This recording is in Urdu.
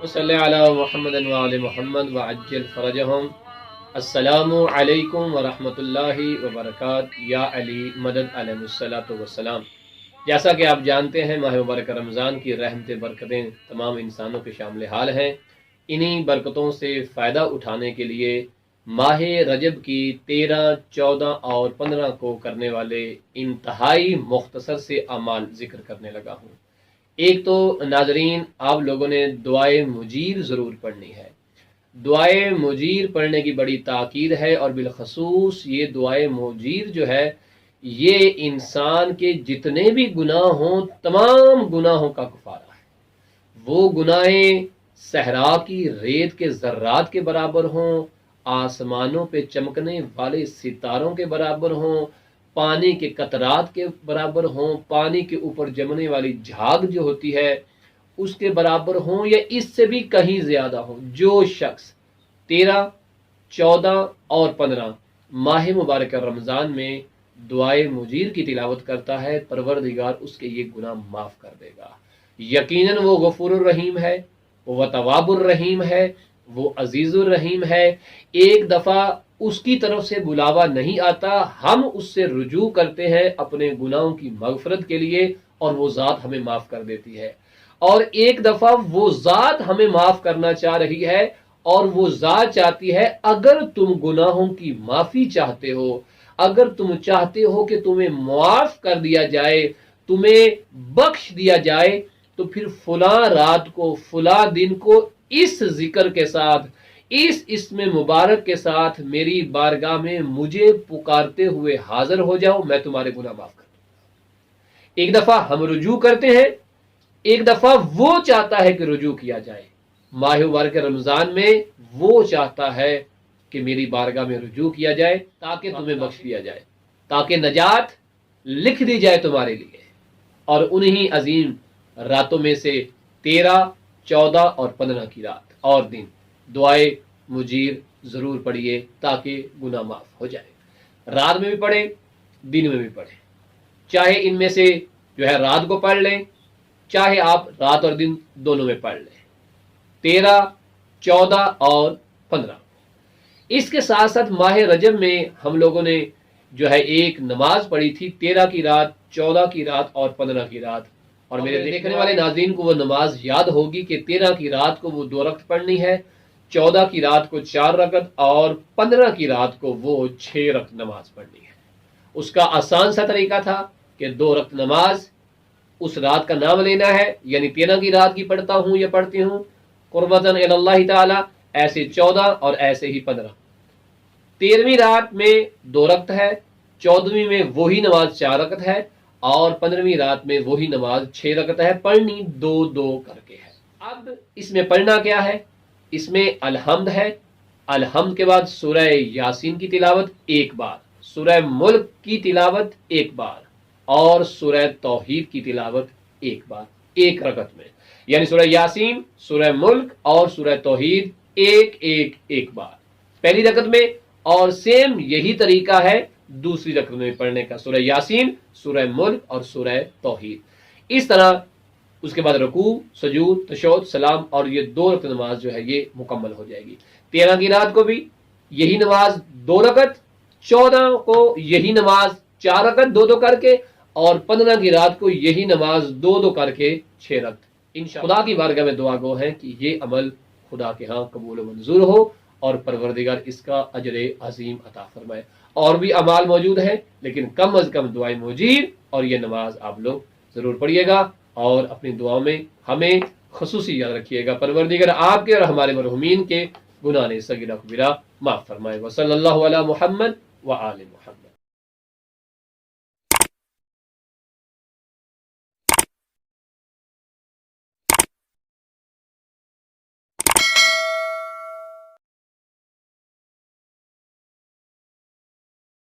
صلی علی محمد و آل محمد وعجل فرجہم۔ السلام علیکم ورحمۃ اللہ وبرکاتہ۔ یا علی مدد علیہ الصلوۃ والسلام۔ جیسا کہ آپ جانتے ہیں، ماہ مبارک رمضان کی رحمتیں برکتیں تمام انسانوں کے شامل حال ہیں۔ انہی برکتوں سے فائدہ اٹھانے کے لیے ماہ رجب کی 13، 14 اور 15 کو کرنے والے انتہائی مختصر سے اعمال ذکر کرنے لگا ہوں۔ ایک تو ناظرین، آپ لوگوں نے دعائے مجیر ضرور پڑھنی ہے۔ دعائے مجیر پڑھنے کی بڑی تاکید ہے، اور بالخصوص یہ دعائے مجیر جو ہے، یہ انسان کے جتنے بھی گناہ ہوں، تمام گناہوں کا کفارہ ہے۔ وہ گناہیں صحرا کی ریت کے ذرات کے برابر ہوں، آسمانوں پہ چمکنے والے ستاروں کے برابر ہوں، پانی کے قطرات کے برابر ہوں، پانی کے اوپر جمنے والی جھاگ جو ہوتی ہے اس کے برابر ہوں، یا اس سے بھی کہیں زیادہ ہوں۔ جو شخص 13، 14 اور 15 ماہ مبارک رمضان میں دعائے مجیر کی تلاوت کرتا ہے، پروردگار اس کے یہ گناہ معاف کر دے گا۔ یقیناً وہ غفور الرحیم ہے، وہ تواب الرحیم ہے، وہ عزیز الرحیم ہے۔ ایک دفعہ اس کی طرف سے بلاوا نہیں آتا، ہم اس سے رجوع کرتے ہیں اپنے گناہوں کی مغفرت کے لیے، اور وہ ذات ہمیں معاف کر دیتی ہے۔ اور ایک دفعہ وہ ذات ہمیں معاف کرنا چاہ رہی ہے، اور وہ ذات چاہتی ہے اگر تم گناہوں کی معافی چاہتے ہو، اگر تم چاہتے ہو کہ تمہیں معاف کر دیا جائے، تمہیں بخش دیا جائے، تو پھر فلاں رات کو، فلاں دن کو اس ذکر کے ساتھ، اس اسم مبارک کے ساتھ میری بارگاہ میں مجھے پکارتے ہوئے حاضر ہو جاؤ، میں تمہارے گناہ معاف کر دوں۔ ایک دفعہ ہم رجوع کرتے ہیں، ایک دفعہ وہ چاہتا ہے کہ رجوع کیا جائے۔ ماہ مبارک رمضان میں وہ چاہتا ہے کہ میری بارگاہ میں رجوع کیا جائے، تاکہ تمہیں بخش دیا جائے، تاکہ نجات لکھ دی جائے تمہارے لیے۔ اور انہی عظیم راتوں میں سے 13، 14 اور 15 کی رات اور دن دعائے مجیر ضرور پڑھیے، تاکہ گناہ معاف ہو جائے۔ رات میں بھی پڑھیں، دن میں بھی پڑھیں، چاہے ان میں سے جو ہے رات کو پڑھ لیں، چاہے آپ رات اور دن دونوں میں پڑھ لیں، 13، 14 اور 15۔ اس کے ساتھ ساتھ ماہ رجب میں ہم لوگوں نے جو ہے ایک نماز پڑھی تھی، 13 کی رات، 14 کی رات اور 15 کی رات۔ اور میرے دیکھنے والے ناظرین کو وہ نماز یاد ہوگی کہ 13 کی رات کو وہ 2 رکعت پڑھنی ہے، 14 کی رات کو 4 رکعت، اور 15 کی رات کو وہ 6 رکعت نماز پڑھنی ہے۔ اس کا آسان سا طریقہ تھا کہ 2 رکعت نماز اس رات کا نام لینا ہے، یعنی 13 کی رات کی پڑھتا ہوں یا پڑھتی ہوں قربتاً الی اللہ تعالی، ایسے 14 اور ایسے ہی 15۔ 13ویں رات میں 2 رکعت ہے، 14ویں میں وہی نماز 4 رکعت ہے، اور 15ویں رات میں وہی نماز 6 رکعت ہے، پڑھنی 2 کر کے ہے۔ اب اس میں پڑھنا کیا ہے؟ اس میں الحمد ہے، الحمد کے بعد سورہ یاسین کی تلاوت 1 بار، سورہ ملک کی تلاوت 1 بار، اور سورہ توحید کی تلاوت 1 بار، 1 رکعت میں، یعنی سورہ یاسین، سورہ ملک اور سورہ توحید ایک بار پہلی رکعت میں، اور سیم یہی طریقہ ہے دوسری رکعت میں پڑھنے کا، سورہ یاسین، سورہ ملک اور سورہ توحید۔ اس طرح اس کے بعد رکوع، سجود، تشہد، سلام، اور یہ 2 رکعت نماز جو ہے یہ مکمل ہو جائے گی۔ 13 کی رات کو بھی یہی نماز 2 رکعت، 14 کو یہی نماز 4 رکعت 2 کر کے، اور 15 کی رات کو یہی نماز 2 کر کے 6 رکعت۔ انشاءاللہ خدا کی بارگاہ میں دعا گو ہے کہ یہ عمل خدا کے ہاں قبول و منظور ہو، اور پروردگار اس کا اجر عظیم عطا فرمائے۔ اور بھی اعمال موجود ہیں، لیکن کم از کم دعائے مجیر اور یہ نماز آپ لوگ ضرور پڑھیے گا، اور اپنی دعاؤں میں ہمیں خصوصی یاد رکھیے گا۔ پروردگار آپ کے اور ہمارے مرحومین کے گناہ صغیرہ کبیرہ معاف فرمائے۔ وصلی اللہ علی محمد وآل محمد۔